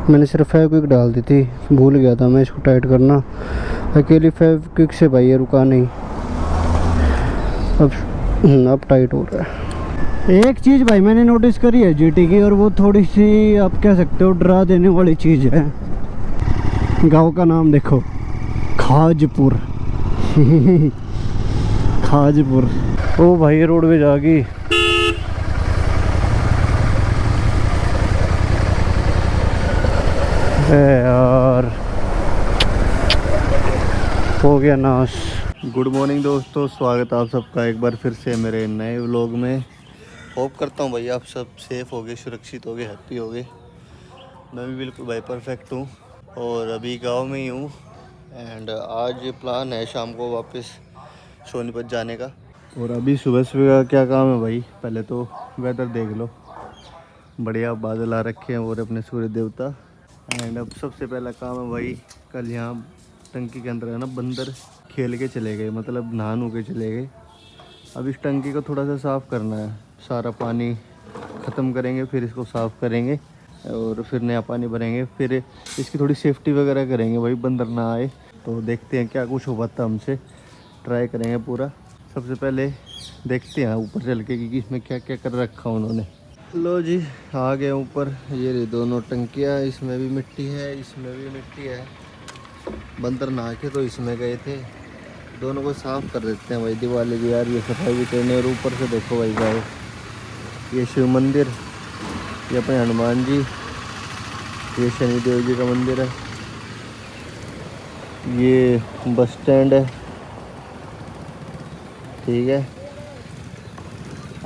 मैंने सिर्फ फेविक्विक डाल दी थी, भूल गया था मैं इसको टाइट करना। अकेली फेविक्विक से भाई ये रुका नहीं। अब टाइट हो रहा है। एक चीज़ भाई मैंने नोटिस करी है जीटी की, और वो थोड़ी सी आप कह सकते हो डरा देने वाली चीज़ है। गांव का नाम देखो, खाजपुर। खाजपुर। ओ भाई रोडवेज आ गई। यार हो गया नाश। गुड मॉर्निंग दोस्तों, स्वागत है आप सबका एक बार फिर से मेरे नए व्लॉग में। होप करता हूँ भाई आप सब सेफ हो गए, सुरक्षित हो गए, हैप्पी हो गए। मैं भी बिल्कुल भाई परफेक्ट हूँ और अभी गांव में ही हूँ। एंड आज प्लान है शाम को वापस सोनीपत जाने का। और अभी सुबह सुबह का क्या काम है भाई, पहले तो वेदर देख लो, बढ़िया बादल आ रखे हैं और अपने सूर्य देवता। एंड अब सबसे पहला काम है भाई, कल यहाँ टंकी के अंदर है ना बंदर खेल के चले गए, मतलब नहा नू के चले गए। अब इस टंकी को थोड़ा सा साफ़ करना है, सारा पानी ख़त्म करेंगे, फिर इसको साफ़ करेंगे और फिर नया पानी भरेंगे, फिर इसकी थोड़ी सेफ्टी वगैरह करेंगे भाई, बंदर ना आए। तो देखते हैं क्या कुछ हो पाता हमसे, ट्राई करेंगे पूरा। सबसे पहले देखते हैं ऊपर चल के कि इसमें क्या क्या कर रखा उन्होंने। लो जी आ गए ऊपर, ये रही दोनों टंकियाँ, इसमें भी मिट्टी है, इसमें भी मिट्टी है। बंदर नहा के तो इसमें गए थे, दोनों को साफ़ कर देते हैं भाई। दिवाली भी यार ये सफाई भी करनी। और ऊपर से देखो भाई गाय, ये शिव मंदिर, ये अपने हनुमान जी, ये शनिदेव जी का मंदिर है, ये बस स्टैंड है। ठीक है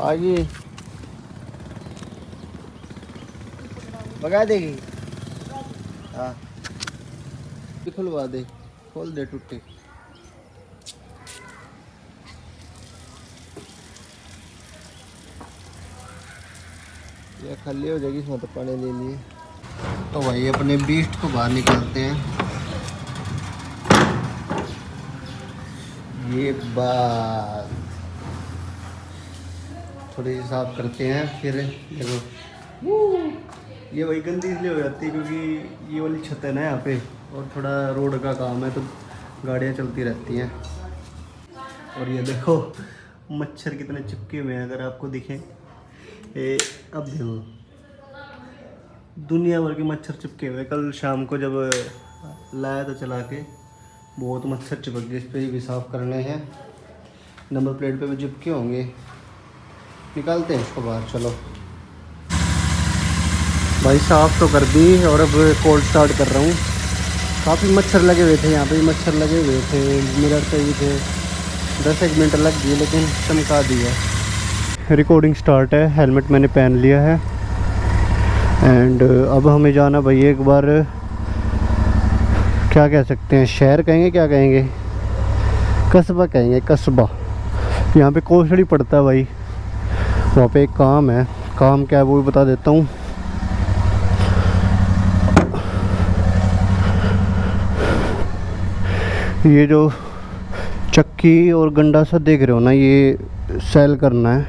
आगे भगा देगी। हाँ खुलवा दे, खोल दे टूटे। ये खाली हो जाएगी, इसमें तो पानी ले लिए। तो भाई अपने बीस्ट को बाहर निकालते हैं। ये बात थोड़ी सी साफ करते हैं, फिर देखो ये वही गंदी इसलिए हो जाती है क्योंकि ये वाली छत है ना यहाँ पे, और थोड़ा रोड का काम है तो गाड़ियाँ चलती रहती हैं। और ये देखो मच्छर कितने चिपके हुए हैं, अगर आपको दिखे। अब देखो दुनिया भर के मच्छर चिपके हुए। कल शाम को जब लाया तो चला के, बहुत मच्छर चिपक गए। इस पर भी साफ़ करने हैं, नंबर प्लेट पे भी चिपके होंगे। निकालते हैं इसको बाहर। चलो भाई साफ़ तो कर दी और अब कोल्ड स्टार्ट कर रहा हूँ। काफ़ी मच्छर लगे हुए थे, यहाँ पे भी मच्छर लगे हुए थे, मिरर पे भी थे। 10-1 मिनट लग गई लेकिन चमका दी है। रिकॉर्डिंग स्टार्ट है, हेलमेट मैंने पहन लिया है। एंड अब हमें जाना भाई एक बार, क्या कह सकते हैं, शहर कहेंगे, क्या कहेंगे, कस्बा कहेंगे, कस्बा। यहाँ पे कोसड़ी पड़ता है भाई, वहाँ पे एक काम है। काम क्या है वो भी बता देता हूँ। ये जो चक्की और गंडा सा देख रहे हो ना, ये सेल करना है।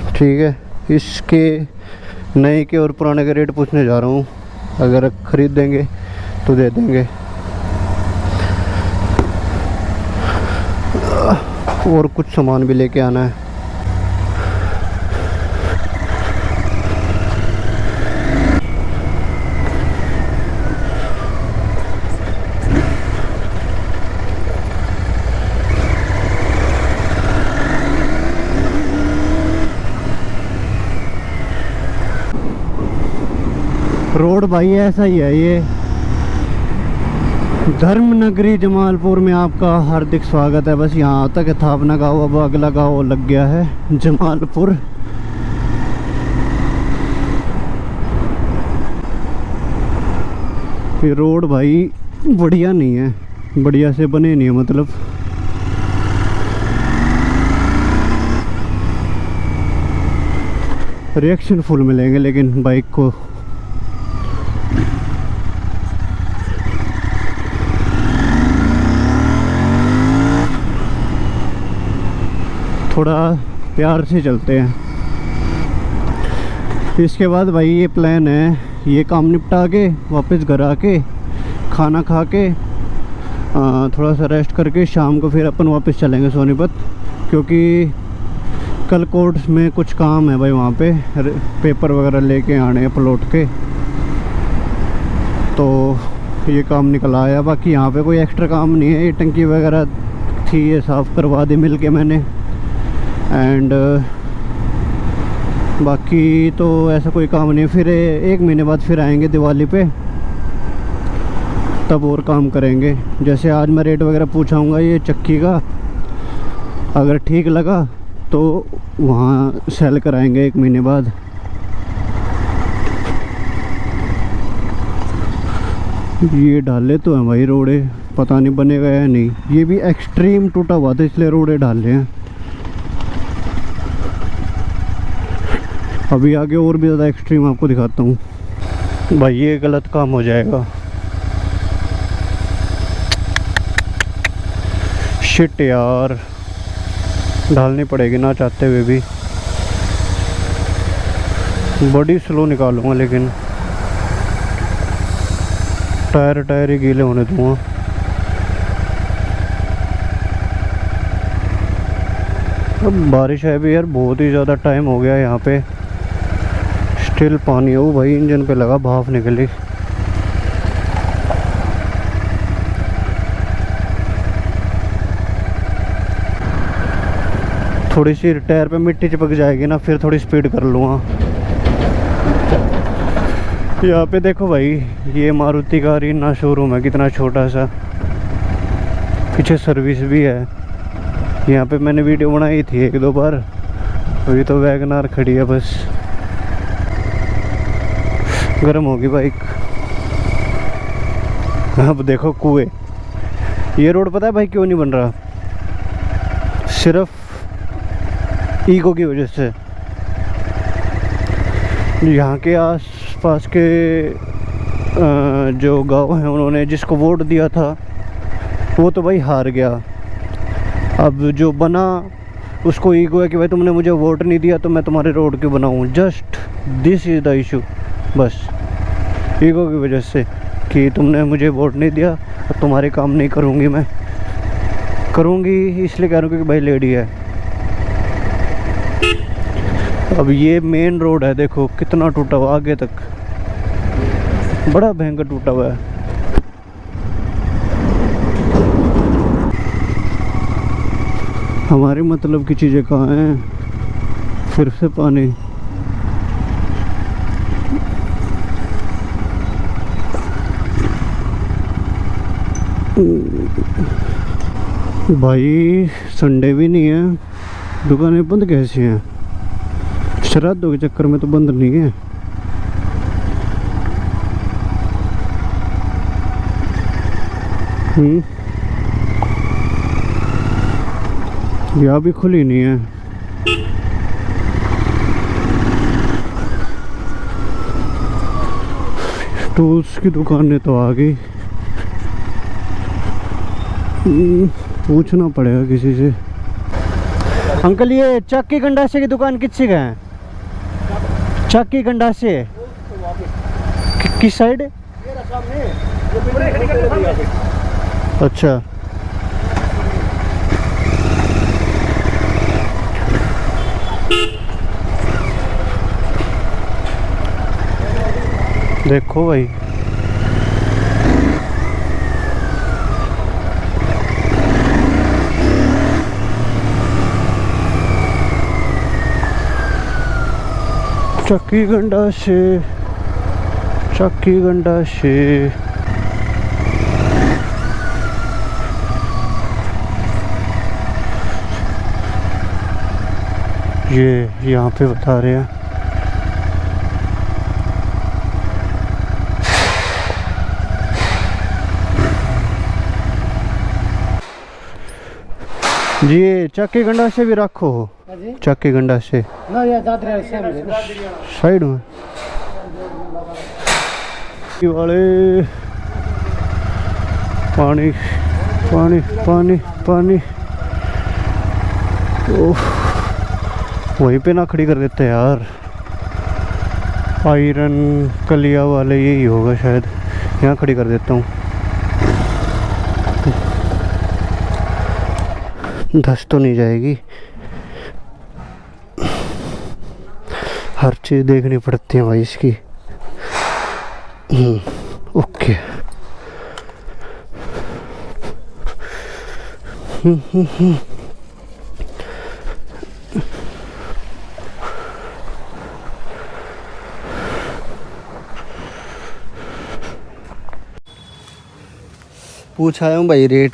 ठीक है, इसके नए के और पुराने के रेट पूछने जा रहा हूँ, अगर ख़रीद देंगे तो दे देंगे। और कुछ सामान भी लेके आना है। रोड भाई ऐसा ही है ये। धर्म नगरी जमालपुर में आपका हार्दिक स्वागत है। बस यहाँ तक था अपना गाँव, अब अगला गाँव लग गया है जमालपुर। ये रोड भाई बढ़िया नहीं है, बढ़िया से बने नहीं है, मतलब रिएक्शन फुल मिलेंगे लेकिन बाइक को। थोड़ा प्यार से चलते हैं। इसके बाद भाई ये प्लान है, ये काम निपटा के वापस घर आके खाना खा के थोड़ा सा रेस्ट करके शाम को फिर अपन वापस चलेंगे सोनीपत, क्योंकि कल कोर्ट में कुछ काम है भाई, वहाँ पे पेपर वगैरह लेके आने हैं प्लॉट के। तो ये काम निकल आया, बाकी यहाँ पे कोई एक्स्ट्रा काम नहीं है। ये टंकी वगैरह थी, ये साफ़ करवा दी मिल के मैंने। एंड बाकी तो ऐसा कोई काम नहीं। फिर 1 महीने बाद फिर आएंगे दिवाली पे, तब और काम करेंगे। जैसे आज मैं रेट वगैरह पूछाऊँगा ये चक्की का, अगर ठीक लगा तो वहाँ सेल कराएंगे 1 महीने बाद। ये डाले तो हैं भाई रोड़े, पता नहीं बनेगा या नहीं। ये भी एक्सट्रीम टूटा हुआ था इसलिए रोड़े डाले हैं। अभी आगे और भी ज़्यादा एक्सट्रीम आपको दिखाता हूँ। भाई ये गलत काम हो जाएगा, शिट यार, डालनी पड़ेगी ना चाहते हुए भी। बड़ी स्लो निकालूंगा लेकिन टायर ही गीले होने दूँगा। अब बारिश है भी यार, बहुत ही ज़्यादा टाइम हो गया यहाँ पे। स्टिल पानी हो भाई, इंजन पे लगा, भाप निकली। थोड़ी सी टायर पे मिट्टी चिपक जाएगी ना, फिर थोड़ी स्पीड कर लूँगा। यहाँ पे देखो भाई, ये मारुति का रीना शोरूम है, कितना छोटा सा। पीछे सर्विस भी है। यहाँ पे मैंने वीडियो बनाई थी 1-2 बार। अभी तो वैगनार खड़ी है बस, गर्म होगी बाइक। अब देखो कुएं। ये रोड पता है भाई क्यों नहीं बन रहा? सिर्फ ईगो की वजह से। यहाँ के आसपास के जो गांव हैं, उन्होंने जिसको वोट दिया था वो तो भाई हार गया। अब जो बना उसको ईगो है कि भाई तुमने मुझे वोट नहीं दिया तो मैं तुम्हारे रोड क्यों बनाऊँ। Just this is the issue, बस ईगो की वजह से कि तुमने मुझे वोट नहीं दिया, अब तुम्हारे काम नहीं करूँगी। मैं करूँगी इसलिए कह रहा हूँ क्योंकि भाई लेडी है। अब ये मेन रोड है, देखो कितना टूटा हुआ, आगे तक बड़ा भयंकर टूटा हुआ है। हमारे मतलब की चीज़ें कहाँ हैं? फिर से पानी। भाई संडे भी नहीं है, दुकानें बंद कैसी हैं? श्राद्धों के चक्कर में तो बंद नहीं है। यहाँ भी खुली नहीं है। टूल्स की दुकानें तो आ गई। पूछना पड़ेगा किसी से। अंकल ये चक्की गंडासे की दुकान किससे का है? चक्की गंडासे किस साइड? अच्छा, देखो भाई चक्की गंडासे, चक्की गंडासे। ये यहाँ पे बता रहे हैं। जी चक्की गंडा से भी रखो हो, चक्की गंडा से साइड में वाले पानी पानी पानी पानी। ओह वहीं पे ना खड़ी कर देते यार। आयरन कलिया वाले यही होगा शायद। यहाँ खड़ी कर देता हूँ, धस तो नहीं जाएगी। हर चीज़ देखनी पड़ती है भाई इसकी। ओके। पूछ आया हूँ भाई रेट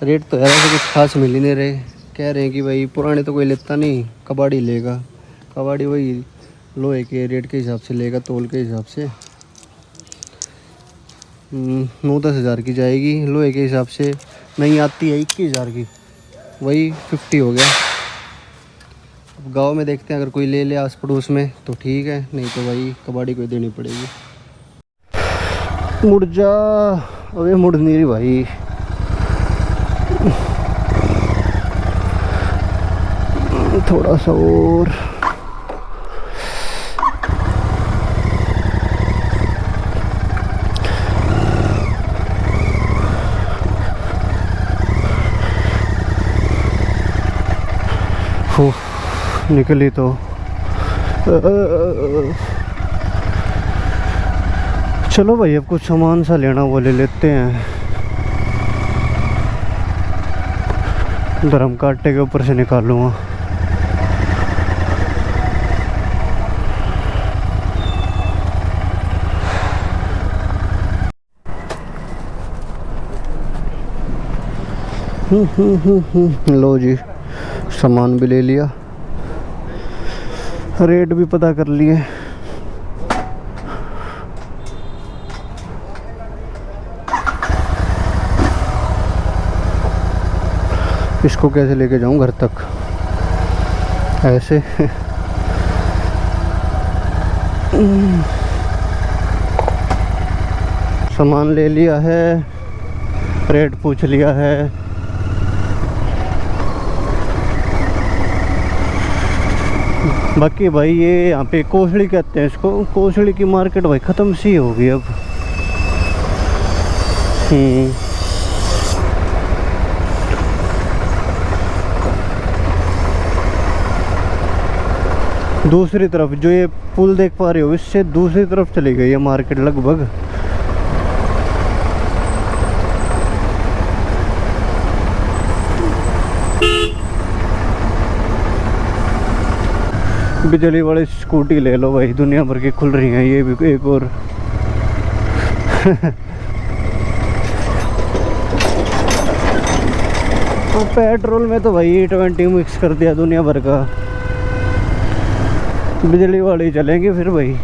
तो यार ऐसे कुछ खास मिल ही नहीं रहे। कह रहे हैं कि भाई पुराने तो कोई लेता नहीं, कबाड़ी लेगा। कबाड़ी वही लोहे के रेट के हिसाब से लेगा, तोल के हिसाब से 9-10 हज़ार की जाएगी। लोहे के हिसाब से नहीं आती है 21 हज़ार की, वही 50 हो गया। अब गांव में देखते हैं, अगर कोई ले ले आस पड़ोस में तो ठीक है, नहीं तो भाई कबाड़ी को देनी पड़ेगी। मुड़ जा, अबे मुड़ नहीं रही भाई। थोड़ा सा और। निकली तो। चलो भाई अब कुछ सामान सा लेना वो ले लेते हैं। धर्म कांटे के ऊपर से निकालूंगा। लो जी, सामान भी ले लिया, रेट भी पता कर लिए। इसको कैसे लेके जाऊं घर तक, ऐसे। सामान ले लिया है, रेट पूछ लिया है। बाकी भाई ये यहाँ पे कोसड़ी कहते हैं इसको, कोसड़ी की मार्केट भाई ख़त्म सी होगी अब। दूसरी तरफ जो ये पुल देख पा रहे हो, इससे दूसरी तरफ चली गई है मार्केट लगभग। बिजली वाली स्कूटी ले लो भाई, दुनिया भर की खुल रही हैं ये भी एक और। पेट्रोल में तो भाई 20 मिक्स कर दिया दुनिया भर का। बिजली वाली चलेंगे फिर भाई।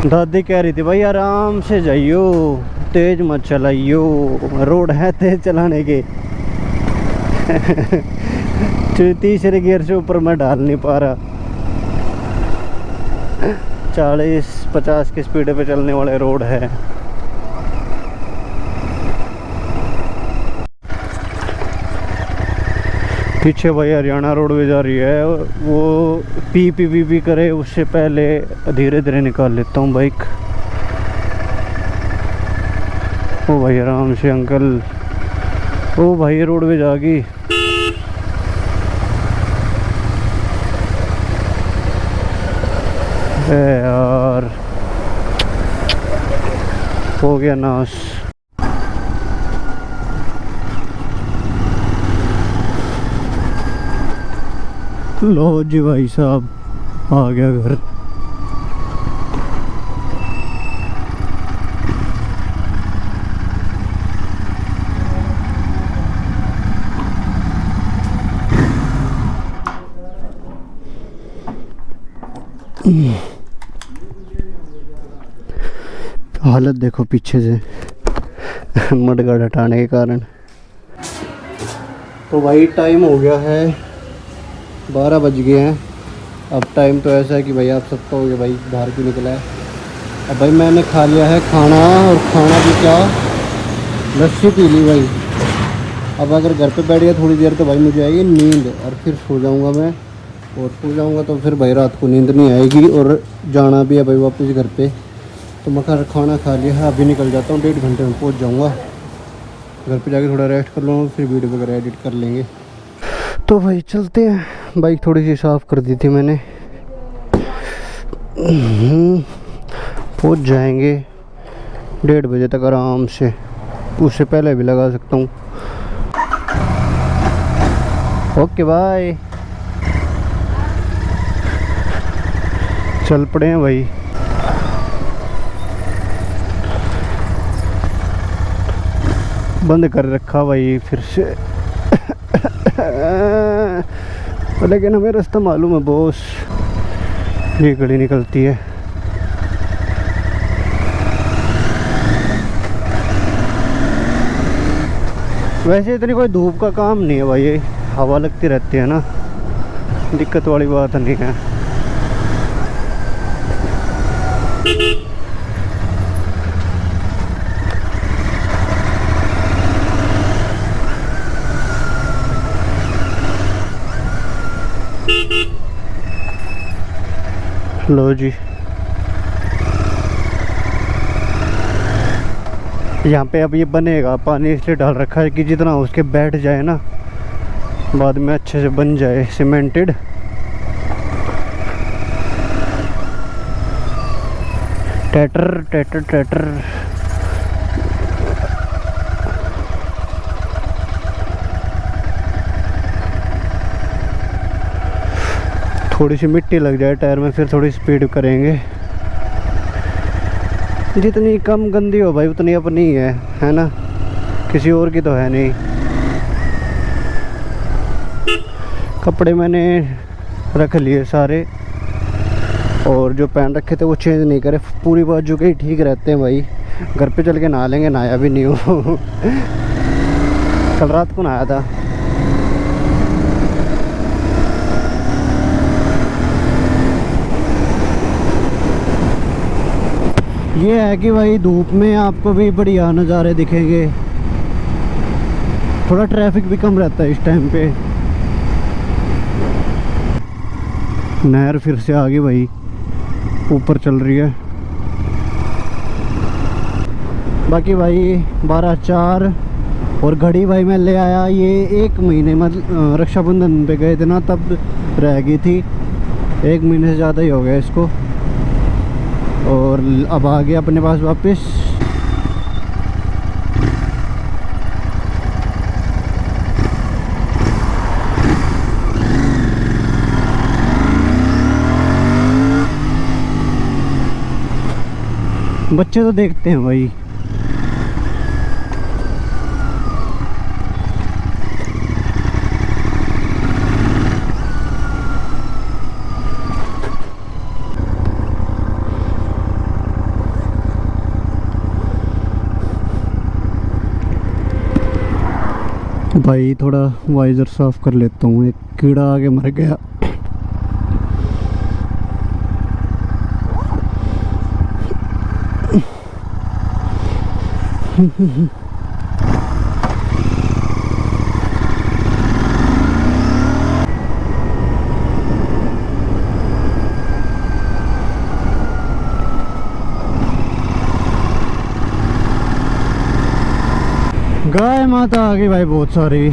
दादी कह रही थी भाई आराम से जाइयो, तेज मत चलाइयो, रोड है तेज चलाने के। तीसरे गियर से ऊपर मैं डाल नहीं पा रहा। 40-50 की स्पीड पे चलने वाले रोड है। पीछे भाई हरियाणा रोडवेज जा रही है, वो पी करे उससे पहले धीरे धीरे निकाल लेता हूँ बाइक। ओ भाई आराम से अंकल। ओ भाई रोडवेज आ गई। यार हो गया नाश। लो जी भाई साहब आ गया घर। हालत देखो पीछे से मडगाड़ हटाने के कारण। तो भाई टाइम हो गया है 12 बज गए हैं। अब टाइम तो ऐसा है कि भाई आप सबका हो गया भाई बाहर क्यों निकला है। अब भाई मैंने खा लिया है खाना, और खाना भी क्या, लस्सी पी ली भाई। अब अगर घर पे बैठ गया थोड़ी देर तो भाई मुझे आएगी नींद और फिर सो जाऊंगा मैं। और सो जाऊँगा तो फिर भाई रात को नींद नहीं आएगी और जाना भी है भाई वापस घर पे। तो मैं खाना खा लिया, अभी निकल जाता हूँ, 1.5 घंटे में पहुँच जाऊँगा। घर पे जाके थोड़ा रेस्ट कर लूँगा, फिर वीडियो वगैरह एडिट कर लेंगे। तो भाई चलते हैं। बाइक थोड़ी सी साफ़ कर दी थी मैंने। पहुँच जाएंगे 1:30 बजे तक आराम से, उससे पहले भी लगा सकता हूँ। Okay bye. चल पड़े हैं भाई। बंद कर रखा भाई फिर से। लेकिन हमें रास्ता मालूम है बॉस, ये गली निकलती है। वैसे इतनी कोई धूप का काम नहीं है भाई, हवा लगती रहती है ना, दिक्कत वाली बात नहीं है। लो जी, यहाँ पे अब ये बनेगा, पानी इसलिए डाल रखा है कि जितना उसके बैठ जाए ना, बाद में अच्छे से बन जाए सीमेंटेड। टैटर टैटर टैटर। थोड़ी सी मिट्टी लग जाए टायर में, फिर थोड़ी स्पीड करेंगे। जितनी कम गंदी हो भाई उतनी अपनी है ना, किसी और की तो है नहीं। कपड़े मैंने रख लिए सारे, और जो पहन रखे थे वो चेंज नहीं करे, पूरी बाजू के ही ठीक रहते हैं भाई। घर पे चल के नहा लेंगे, नहाया भी नहीं हो। कल रात को नहाया था। ये है कि भाई धूप में आपको भी बढ़िया नज़ारे दिखेंगे। थोड़ा ट्रैफिक भी कम रहता है इस टाइम पे। नहर फिर से आ गई भाई, ऊपर चल रही है। बाकी भाई 12:04 और घड़ी भाई मैं ले आया, ये 1 महीने मतलब रक्षाबंधन पे गए थे ना, तब रह गई थी। 1 महीने से ज़्यादा ही हो गया इसको, और अब आ गया अपने पास वापस। बच्चे तो देखते हैं भाई। भाई थोड़ा वाइजर साफ कर लेता हूँ, एक कीड़ा आगे मर गया। गाय माता आ गई भाई, बहुत सारी,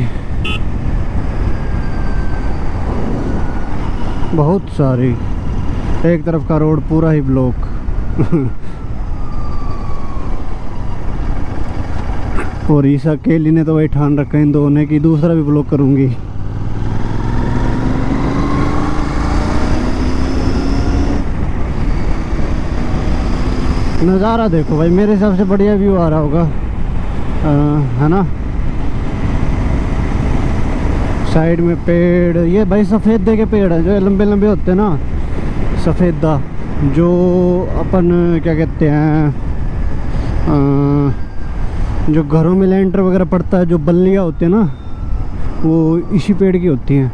बहुत सारी। एक तरफ का रोड पूरा ही ब्लॉक। और इस अकेली ने तो भाई ठान रखा है इन दोनों ने कि दूसरा भी ब्लॉक करूंगी। नज़ारा देखो भाई, मेरे हिसाब से बढ़िया व्यू आ रहा होगा, है ना। साइड में पेड़, ये भाई सफ़ेदे के पेड़ हैं जो लंबे लंबे होते हैं ना, सफ़ेदा, जो अपन क्या कहते हैं, जो घरों में लेंटर वगैरह पड़ता है, जो बल्लियाँ होती हैं ना, वो इसी पेड़ की होती हैं।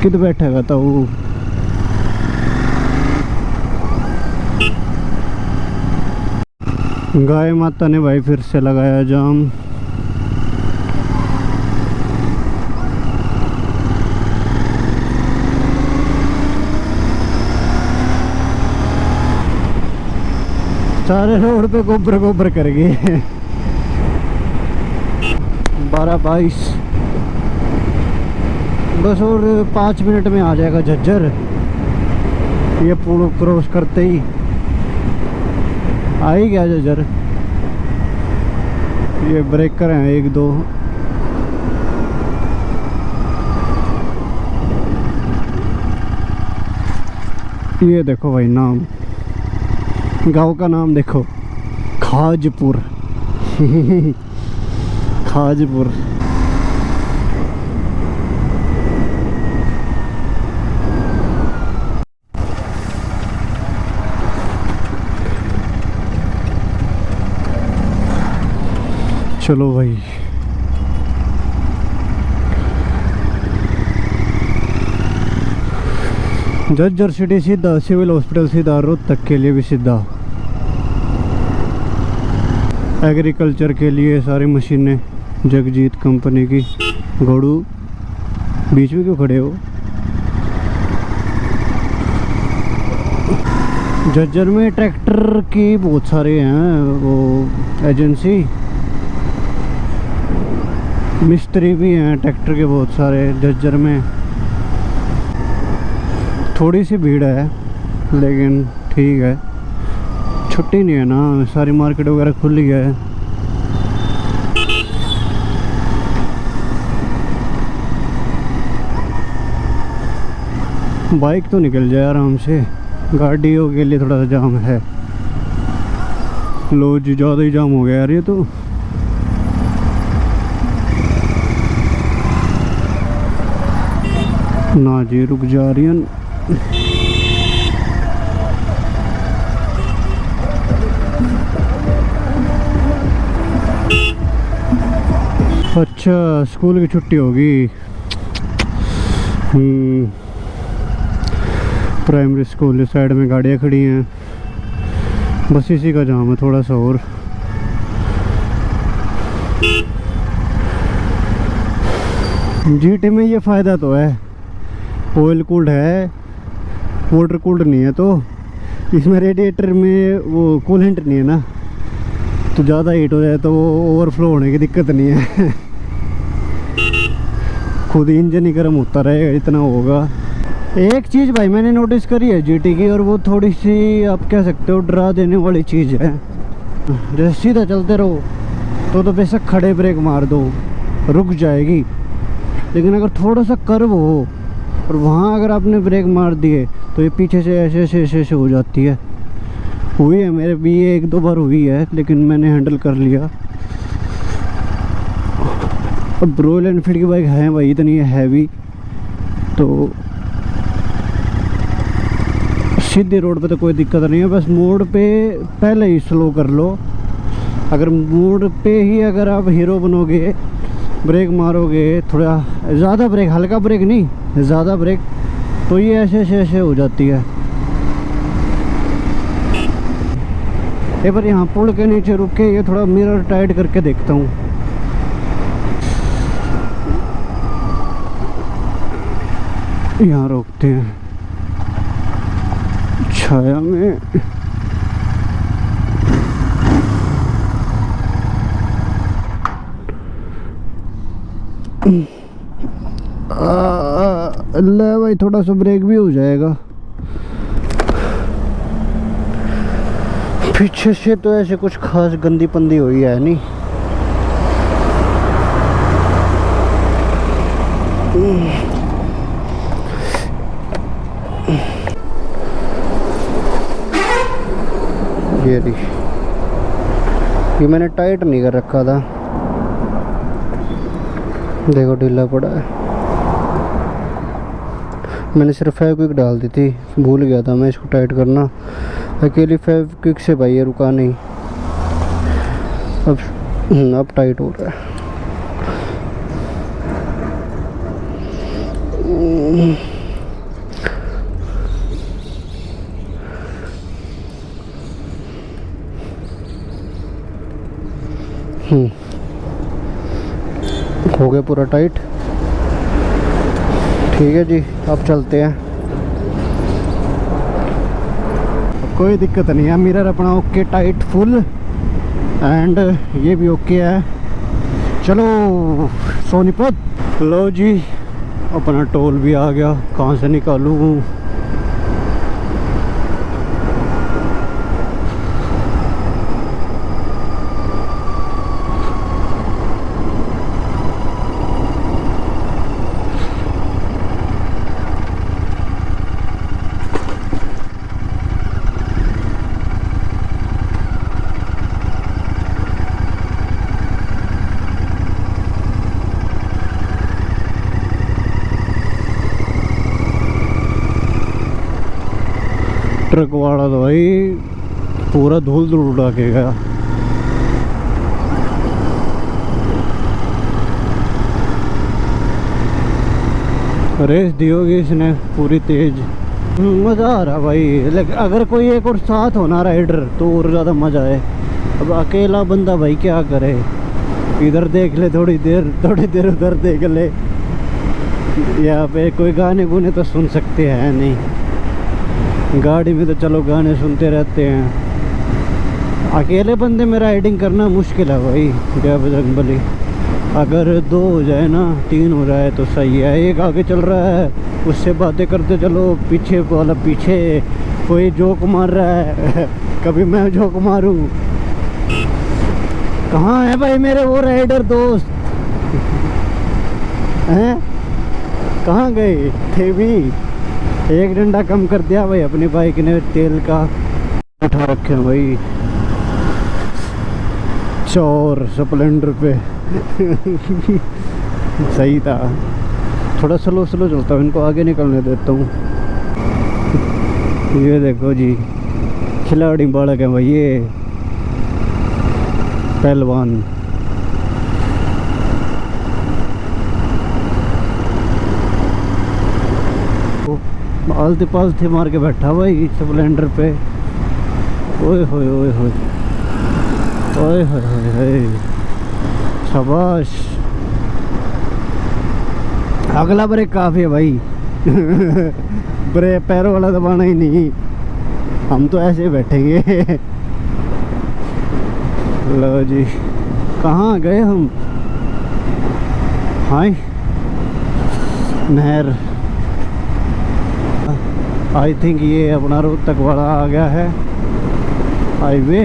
किधर बैठेगा था वो। गाय माता ने भाई फिर से लगाया जाम। सारे रोड पे गोबर गोबर कर गए। 12-22 बस और 5 मिनट में आ जाएगा झज्जर। ये पुल क्रॉस करते ही आ ही गया झज्जर। ये ब्रेकर हैं 1-2। ये देखो भाई नाम, गांव का नाम देखो, खाजपुर। खाजपुर। चलो भाई, झज्जर सिटी सीधा, सिविल हॉस्पिटल सीधा, रोहतक के लिए भी सीधा, एग्रीकल्चर के लिए सारी मशीनें जगजीत कंपनी की। घोड़ू बीच में क्यों खड़े हो? झज्जर में ट्रैक्टर की बहुत सारे हैं वो एजेंसी, मिस्त्री भी हैं ट्रैक्टर के बहुत सारे झज्जर में। थोड़ी सी भीड़ है लेकिन ठीक है, छुट्टी नहीं है ना, सारी मार्केट वगैरह खुल गया है। बाइक तो निकल जाए आराम से, गाड़ियों के लिए थोड़ा सा जाम है। लो जी, ज़्यादा ही जाम हो गया यार ये तो। ना जी, रुक जा रही है। अच्छा, स्कूल की छुट्टी होगी। प्राइमरी स्कूल साइड में गाड़ियाँ खड़ी हैं, बस इसी का जाम है थोड़ा सा। और जीटी में ये फ़ायदा तो है, ऑयल कूल्ड है, वाटर कूल्ड नहीं है, तो इसमें रेडिएटर में वो कूलेंट नहीं है ना, तो ज़्यादा हीट हो जाए तो वो ओवरफ्लो होने की दिक्कत नहीं है। खुद इंजन ही गर्म होता रहेगा, इतना होगा। एक चीज़ भाई मैंने नोटिस करी है जीटी की, और वो थोड़ी सी आप कह सकते हो डरा देने वाली चीज़ है। जैसे सीधा चलते रहो तो बेशक खड़े ब्रेक मार दो, रुक जाएगी, लेकिन अगर थोड़ा सा कर्व हो और वहाँ अगर आपने ब्रेक मार दिए तो ये पीछे से ऐसे हो जाती है। हुई है मेरे भी ये 1-2 बार हुई है, लेकिन मैंने हैंडल कर लिया। अब रॉयल एनफील्ड की बाइक है भाई इतनी हैवी, तो सीधी रोड पे तो कोई दिक्कत नहीं है, बस मोड़ पे पहले ही स्लो कर लो। अगर मोड़ पे ही अगर आप हीरो बनोगे, ब्रेक मारोगे थोड़ा ज़्यादा ब्रेक, हल्का ब्रेक नहीं ज़्यादा ब्रेक, तो ये ऐसे हो जाती है। एक बार यहाँ पुल के नीचे रुक के ये थोड़ा मिरर टाइट करके देखता हूँ। यहाँ रोकते हैं छाया में। अल्लाह भाई, थोड़ा सा ब्रेक भी हो जाएगा। पीछे से तो ऐसे कुछ खास गंदी पंदी हुई है नहीं। ये मैंने टाइट नहीं कर रखा था, देखो ढीला पड़ा है। मैंने सिर्फ फेविक्विक डाल दी थी, भूल गया था मैं इसको टाइट करना। अकेली फेविक्विक से भाई ये रुका नहीं। अब टाइट हो रहा है। हो गया पूरा टाइट। ठीक है जी, अब चलते हैं। कोई दिक्कत नहीं है। मिरर अपना ओके टाइट फुल एंड ये भी ओके है। चलो सोनीपत। लो जी अपना टोल भी आ गया। कहाँ से निकालूँ? ट्रक वाला तो भाई पूरा धूल धूल उड़ा के गया। रेस दी होगी इसने पूरी तेज। मज़ा आ रहा भाई। लेकिन अगर कोई एक और साथ होना राइडर तो और ज़्यादा मज़ा है। अब अकेला बंदा भाई क्या करे? इधर देख ले थोड़ी देर उधर देख ले। यहाँ पे कोई गाने गुने तो सुन सकते हैं नहीं। गाड़ी में तो चलो गाने सुनते रहते हैं। अकेले बंदे में राइडिंग करना मुश्किल है भाई। जय बजरंगबली। अगर 2 हो जाए ना, 3 हो जाए तो सही है। एक आगे चल रहा है उससे बातें करते चलो, पीछे वाला पीछे कोई जोक मार रहा है कभी मैं जोक मारूं। कहाँ है भाई मेरे वो राइडर दोस्त? हैं कहाँ गए थे? भी एक डंडा कम कर दिया भाई अपनी बाइक ने तेल का। उठा रखे भाई चोर स्प्लेंडर पे सही था। थोड़ा स्लो चलता हूँ, इनको आगे निकलने देता हूँ। ये देखो जी खिलाड़ी बालक है भाई, ये पहलवान। आलती पालती मार के बैठा भाई स्प्लेंडर पे। ओए होए ओए होए ओए होए, शाबाश। अगला ब्रेक काफी है भाई ब्रेक पैरों वाला दबाना ही नहीं, हम तो ऐसे बैठेंगे लो जी कहाँ गए हम? हाय नहर। आई थिंक ये अपना रोहतक वाला आ गया है हाईवे।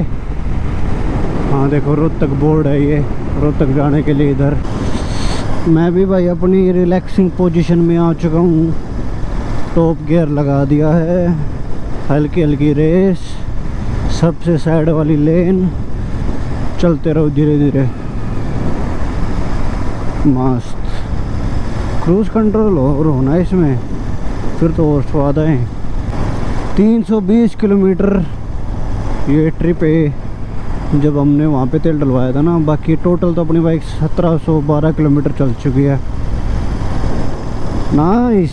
हाँ देखो रोहतक बोर्ड है, ये रोहतक जाने के लिए इधर। मैं भी भाई अपनी रिलैक्सिंग पोजीशन में आ चुका हूँ। टॉप गियर लगा दिया है, हल्की हल्की रेस, सबसे साइड वाली लेन, चलते रहो धीरे धीरे, मस्त। क्रूज कंट्रोल और होना है इसमें, फिर तो और स्वाद है। 320 किलोमीटर ये ट्रिप है जब हमने वहाँ पे तेल डलवाया था ना। बाकी टोटल तो अपनी बाइक 1712 किलोमीटर चल चुकी है। नाइस।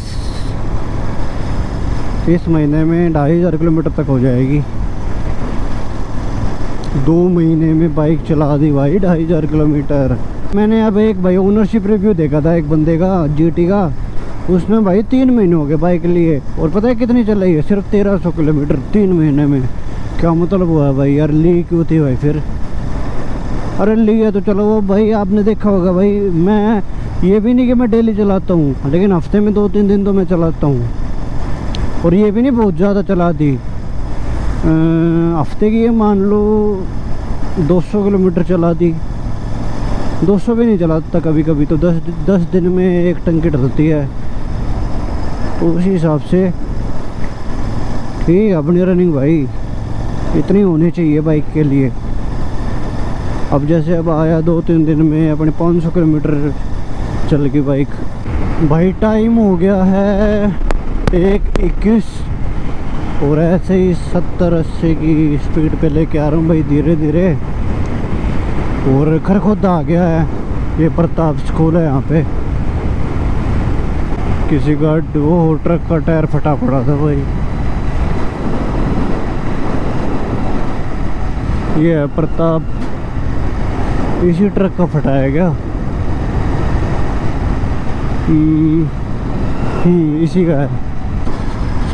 इस महीने में 2500 किलोमीटर तक हो जाएगी। 2 महीने में बाइक चला दी भाई 2500 किलोमीटर। मैंने अब एक भाई ओनरशिप रिव्यू देखा था एक बंदे का जीटी का, उसमें भाई 3 महीने हो गए बाइक लिए, और पता है कितनी चल रही है? सिर्फ 1300 किलोमीटर 3 महीने में। क्या मतलब हुआ भाई यार? ली क्यों थी भाई फिर? अरे ली है तो चलो वो भाई आपने देखा होगा भाई, मैं ये भी नहीं कि मैं डेली चलाता हूँ, लेकिन हफ्ते में 2-3 दिन तो मैं चलाता हूँ। और ये भी नहीं बहुत ज़्यादा चला दी। हफ्ते की ये मान लो 200 किलोमीटर चला दी। 200 भी नहीं चलाता कभी कभी तो 10 दिन में एक टंकी डलती है। तो उसी हिसाब से ठीक अपनी रनिंग भाई इतनी होनी चाहिए बाइक के लिए। अब जैसे अब आया 2-3 दिन में अपने 500 किलोमीटर चल गई बाइक भाई। टाइम हो गया है 1:21 और ऐसे ही 70-80 की स्पीड पे लेके आ रहा हूँ भाई धीरे धीरे। और खरखोदा आ गया है, ये प्रताप स्कूल है यहाँ पे। किसी का वो ट्रक का टायर फटा पड़ा था भाई। ये है प्रताप, इसी ट्रक का फटा है क्या? इसी का है।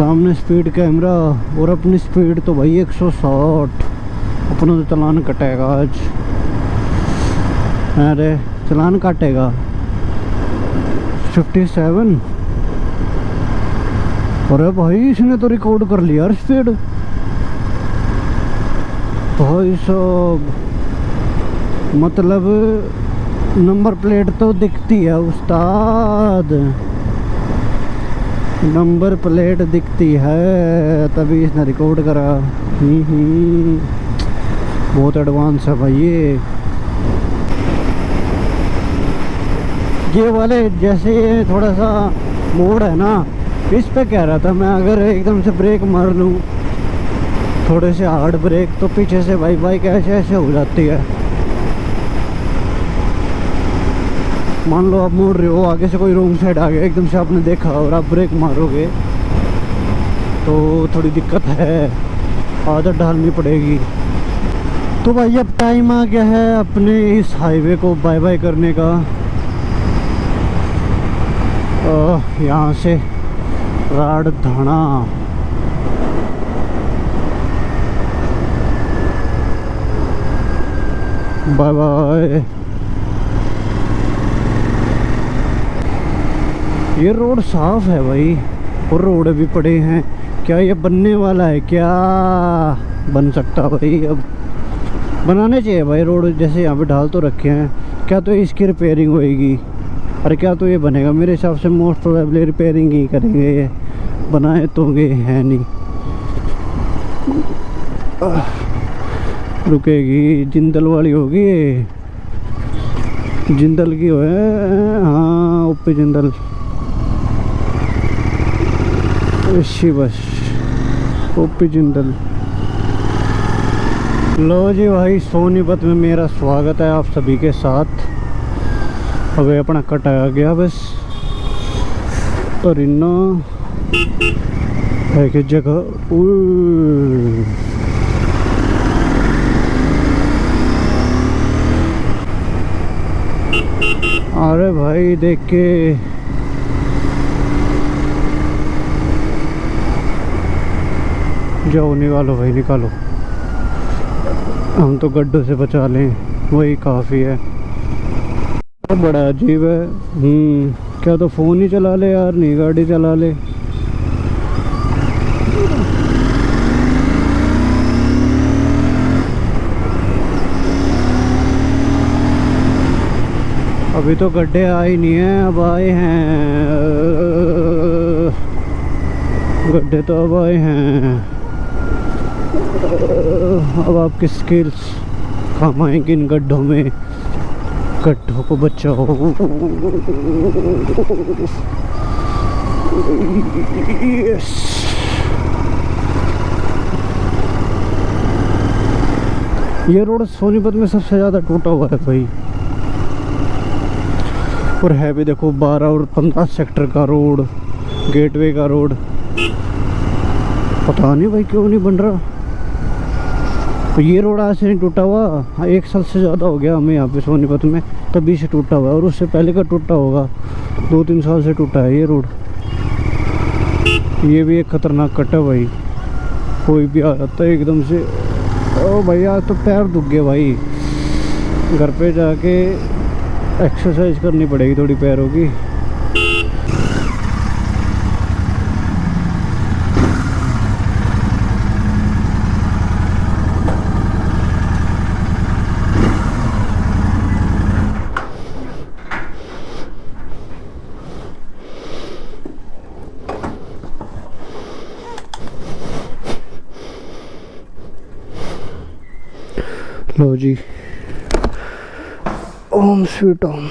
सामने स्पीड कैमरा और अपनी स्पीड तो भाई 160। अपना तो चालान कटेगा आज। अरे चालान काटेगा 57। अरे भाई इसने तो रिकॉर्ड कर लिया स्पीड भाई साहब। मतलब नंबर प्लेट तो दिखती है उस्ताद, नंबर प्लेट दिखती है तभी इसने रिकॉर्ड करा। बहुत एडवांस है भाई ये वाले। जैसे थोड़ा सा मोड़ है ना, इस पे कह रहा था मैं, अगर एकदम से ब्रेक मार लूँ थोड़े से हार्ड ब्रेक तो पीछे से भाई बाइक ऐसे ऐसे हो जाती है। मान लो आप मोड़ रहे हो, आगे से कोई रोंग साइड आ गया एकदम से, आपने देखा और आप ब्रेक मारोगे तो थोड़ी दिक्कत है, आदत डालनी पड़ेगी। तो भाई अब टाइम आ गया है अपने इस हाईवे को बाय बाय करने का। यहाँ से राड़धाना बाय बाय। ये रोड साफ है भाई और रोड भी पड़े हैं। क्या ये बनने वाला है? क्या बन सकता भाई? अब बनाने चाहिए भाई रोड। जैसे यहाँ पे ढाल तो रखे हैं, क्या तो इसकी रिपेयरिंग होएगी? अरे क्या तो ये बनेगा? मेरे हिसाब से मोस्ट प्रोबेबली रिपेयरिंग ही करेंगे ये, बनाए तो ये है नहीं। रुकेगी जिंदल वाली होगी, जिंदल की है। हाँ ओपी जिंदल इसी बस ओपी जिंदल। लो जी भाई सोनीपत में मेरा स्वागत है आप सभी के साथ। अब अपना कट आ गया बस, और इन्ना है कि जगह। अरे भाई देख के जाओ, निकालो भाई निकालो, हम तो गड्ढों से बचा लें वही काफ़ी है। बड़ा अजीब है। क्या तो फ़ोन ही चला ले यार, नहीं गाड़ी चला ले। अभी तो गड्ढे आए नहीं हैं, अब आए हैं गड्ढे तो अब आए हैं। अब आपकी स्किल्स काम आएंगी इन गड्ढों में, गड्ढों को बचाओ। यस ये रोड सोनीपत में सबसे ज़्यादा टूटा हुआ है भाई, और है भी देखो 12 और 15 सेक्टर का रोड, गेटवे का रोड। पता नहीं भाई क्यों नहीं बन रहा। तो ये रोड आज से नहीं टूटा हुआ, हाँ 1 साल से ज़्यादा हो गया हमें यहाँ पे सोनीपत में, तभी से टूटा हुआ है। और उससे पहले का टूटा होगा, 2-3 साल से टूटा है ये रोड। ये भी एक खतरनाक कट है भाई, कोई भी आ जाता है एकदम से। ओ भैया तो पैर दुख गए भाई, घर पे जाके एक्सरसाइज करनी पड़ेगी थोड़ी पैरों की। लो जी, ओम स्वीट ओम।